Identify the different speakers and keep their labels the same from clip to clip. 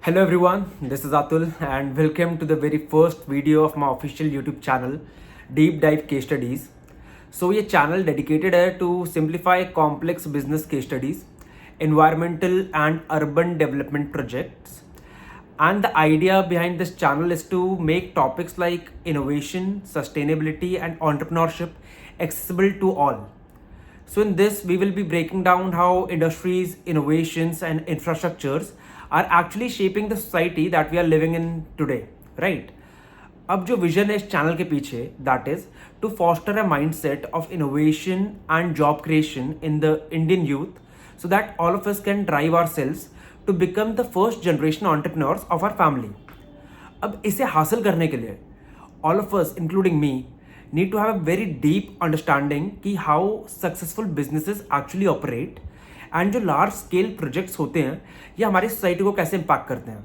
Speaker 1: Hello everyone, this is Atul and welcome to the very first video of my official YouTube channel, Deep Dive Case Studies. So ये channel dedicated है to simplify complex business case studies, environmental and urban development projects. And the idea behind this channel is to make topics like innovation, sustainability and entrepreneurship accessible to all. So in this, we will be breaking down how industries, innovations, and infrastructures are actually shaping the society that we are living in today, right? अब जो vision है इस channel के पीछे that is to foster a mindset of innovation and job creation in the Indian youth so that all of us can drive ourselves to become the first generation entrepreneurs of our family. अब इसे हासिल करने के लिए all of us including me need to have a very deep understanding कि how successful businesses actually operate and जो large scale projects होते हैं ये हमारी society को कैसे impact करते हैं.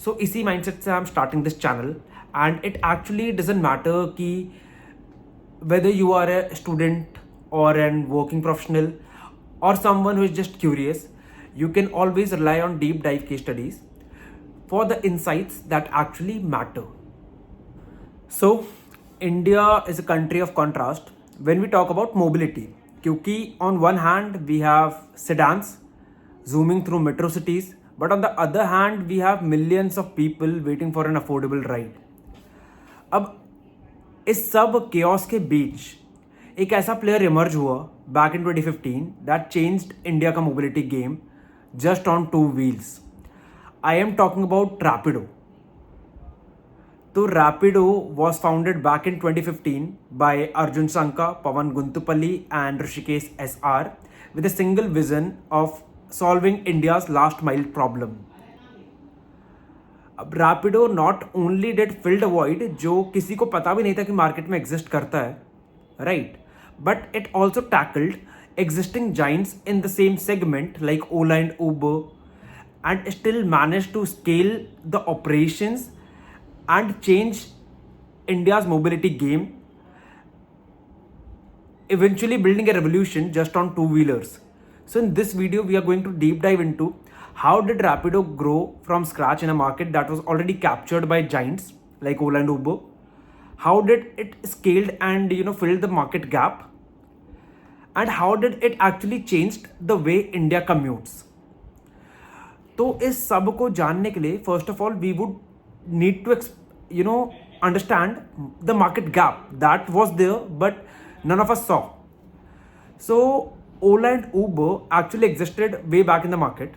Speaker 1: So इसी mindset से I'm starting this channel and it actually doesn't matter कि whether you are a student or an working professional or someone who is just curious, you can always rely on deep dive case studies for the insights that actually matter. So India is a country of contrast when we talk about mobility. क्योंकि on one hand we have sedans zooming through metro cities, but on the other hand we have millions of people waiting for an affordable ride. अब इस सब chaos के बीच एक ऐसा player emerge हुआ back in 2015 that changed India का mobility game just on two wheelers. I am talking about Rapido. तो Rapido was founded back in 2015 by Arjun Sanka, Pawan Guntupalli and Rishikesh SR with a single vision of solving India's last mile problem. अब Rapido not only did fill the void जो किसी को पता भी नहीं था कि मार्केट में एग्जिस्ट करता है, right? But it also tackled existing giants in the same segment like Ola and Uber and still managed to scale the operations and change India's mobility game, eventually building a revolution just on two-wheelers. So in this video, we are going to deep dive into how did Rapido grow from scratch in a market that was already captured by giants like Ola and Uber? How did it scaled and filled the market gap? And how did it actually changed the way India commutes? तो इस सब को जानने के लिए first of all we would need to understand the market gap that was there but none of us saw. So Ola and Uber actually existed way back in the market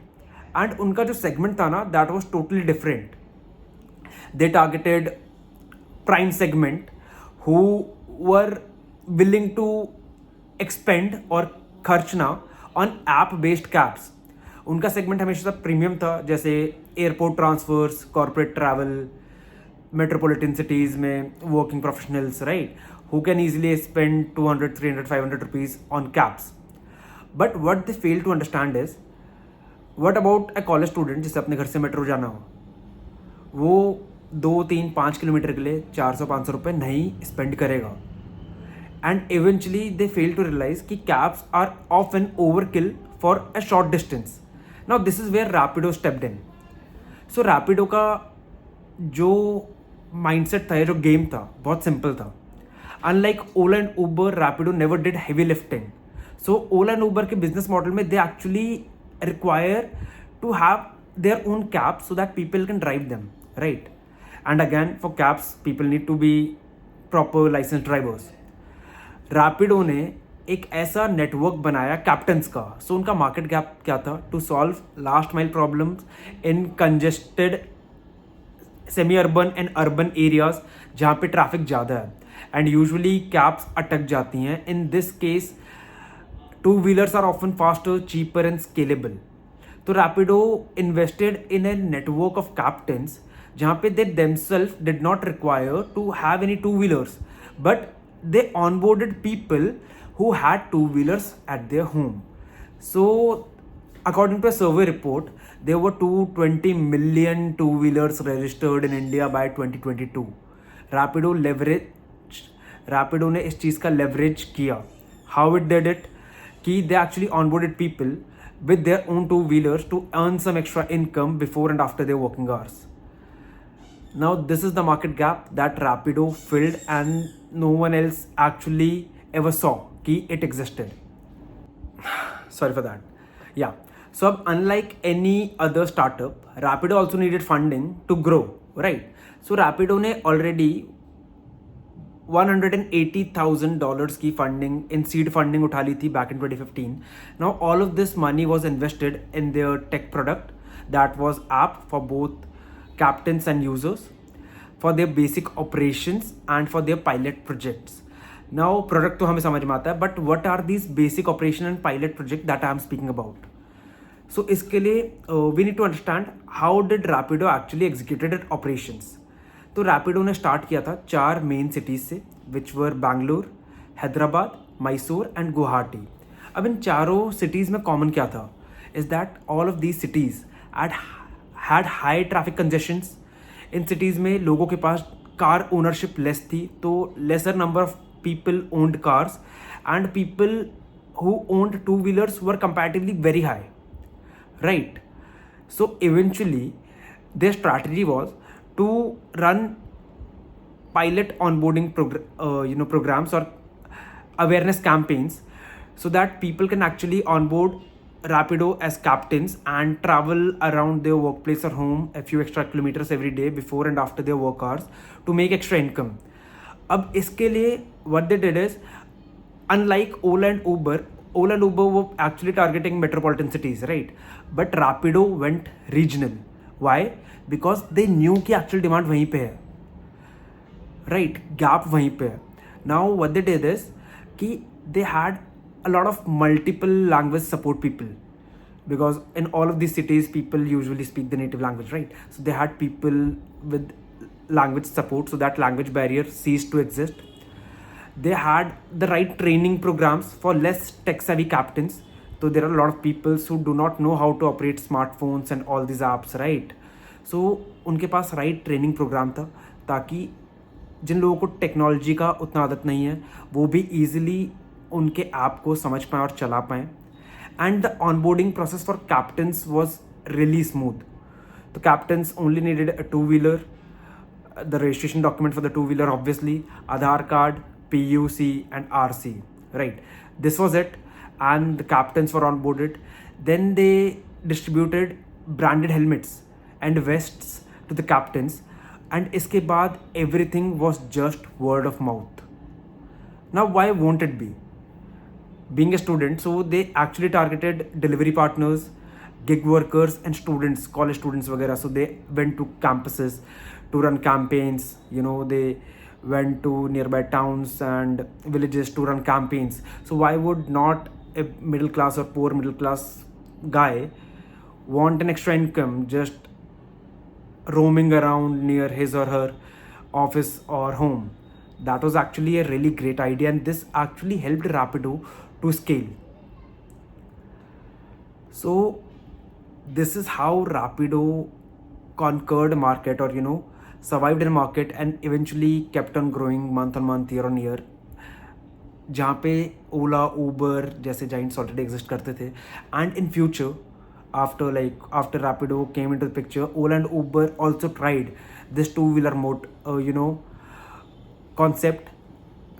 Speaker 1: and उनका जो segment था ना that was totally different. They targeted prime segment who were willing to expend और खर्चना on app based cabs. उनका segment हमेशा premium था, जैसे airport transfers, corporate travel, metropolitan cities में working professionals, right, who can easily spend 200, 300, 500 rupees on cabs. But what they fail to understand is what about a college student जिसे अपने घर से metro जाना हो, वो 2-3-5 किलोमीटर के लिए 400-500 रुपये नहीं स्पेंड करेगा. And eventually they fail to realise कि cabs are of an overkill for a short distance. Now this is where Rapido stepped in. So Rapido का जो mindset था, जो game था, बहुत simple था. Unlike Ola and Uber, Rapido never did heavy lifting. So Ola and Uber के business model में they actually require to have their own cabs so that people can drive them, right? And again for cabs people need to be proper licensed drivers. Rapido ने एक ऐसा network बनाया captains का. सो उनका market gap क्या था? To solve last mile problems in congested semi urban and urban areas जहाँ पे ट्रैफिक ज़्यादा है एंड यूजुअली कैब्स अटक जाती हैं. In this case two wheelers are often faster, cheaper and scalable. तो Rapido invested in a network of captains जहाँ पे they themselves did not require to have any two wheelers but they onboarded people who had two-wheelers at their home. So according to a survey report, there were 220 million two-wheelers registered in India by 2022. Rapido ने इस चीज़ का leverage किया. How it did it? कि they actually onboarded people with their own two-wheelers to earn some extra income before and after their working hours. Now, this is the market gap that Rapido filled and no one else actually ever saw कि it existed. Sorry for that. Yeah. So, unlike any other startup, Rapido also needed funding to grow, right? So, Rapido ने already $180,000 की funding in seed funding उठा ली थी back in 2015. Now, all of this money was invested in their tech product that was app for both captains and users, for their basic operations and for their pilot projects. Now, product तो हमें समझ में आता है, but what are these basic operation and pilot project that I am speaking about? So, इसके लिए we need to understand how did Rapido actually executed its operations. तो Rapido ने start किया था 4 main cities से, which were Bangalore, Hyderabad, Mysore and Guwahati. अब इन चारों cities में common क्या था? Is that all of these cities had high traffic congestions. In cities में लोगों के पास car ownership less थी, तो lesser number of people owned cars and people who owned two-wheelers were comparatively very high, right? So eventually their strategy was to run pilot onboarding programs or awareness campaigns so that people can actually onboard Rapido as captains and travel around their workplace or home a few extra kilometers every day before and after their work hours to make extra income. अब इसके लिए what they did is, unlike Ola and Uber were actually targeting metropolitan cities, right? But Rapido went regional. Why? Because they knew कि actual demand वहीं पे है, right? Gap वहीं पे है. Now what they did is कि they had a lot of multiple language support people, because in all of these cities people usually speak the native language, right? So they had people with language support, so that language barrier ceased to exist. They had the right training programs for less tech savvy captains. So there are a lot of people who do not know how to operate smartphones and all these apps, right? So उनके पास right training program था, ताकि जिन लोगों को technology का उतना आदत नहीं है वो भी easily उनके ऐप को समझ पाएँ और चला पाएँ. And the onboarding process for captains was really smooth. The captains only needed a two-wheeler, the registration document for the two-wheeler, obviously, Aadhaar card, PUC and RC, right? This was it, and the captains were onboarded. Then they distributed branded helmets and vests to the captains, and iske baad everything was just word of mouth. Now, why won't it be? Being a student, so they actually targeted delivery partners, gig workers and students, college students वगैरह. So they went to campuses to run campaigns. They went to nearby towns and villages to run campaigns. So why would not a middle class or poor middle class guy want an extra income just roaming around near his or her office or home? That was actually a really great idea, and this actually helped Rapido to scale. So this is how Rapido conquered a market, or survived in a market and eventually kept on growing month on month, year on year. जहाँ पे ओला Uber जैसे giants already exist करते थे, and in future after Rapido came into the picture, Ola and Uber also tried this two-wheeler concept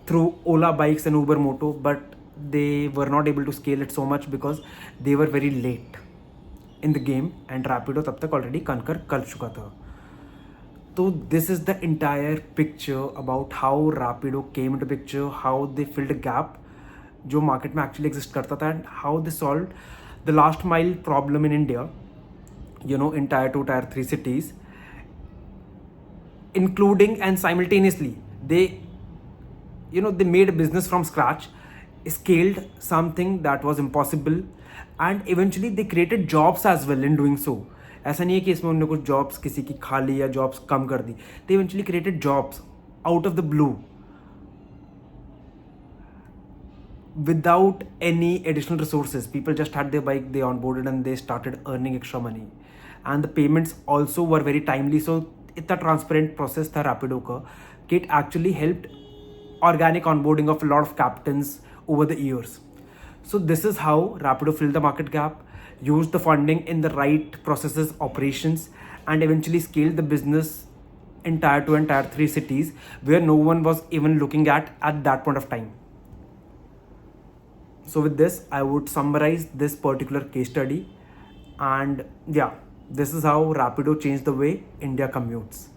Speaker 1: through Ola bikes and Uber moto, but they were not able to scale it so much because they were very late in the game, and Rapido तब तक already conquer कर चुका था. So this is the entire picture about how Rapido came into picture, how they filled a gap जो market में actually exist करता था, and how they solved the last mile problem in India, in tier 2, tier 3 cities, including and simultaneously they made a business from scratch, scaled something that was impossible, and eventually they created jobs as well in doing so. ऐसा नहीं है कि इसमें उन्होंने कुछ jobs किसी की खा ली या जॉब्स कम कर दी. They eventually created jobs out of the blue without any additional resources. People just had their bike, they onboarded and they started earning extra money, and the payments also were very timely. So इतना transparent process था रैपिडो का कि it actually helped organic onboarding of a lot of captains over the years. So this is how Rapido filled the market gap. used the funding in the right processes, operations, and eventually scaled the business in tier 2 and tier 3 cities where no one was even looking at that point of time. So with this, I would summarize this particular case study. And yeah, this is how Rapido changed the way India commutes.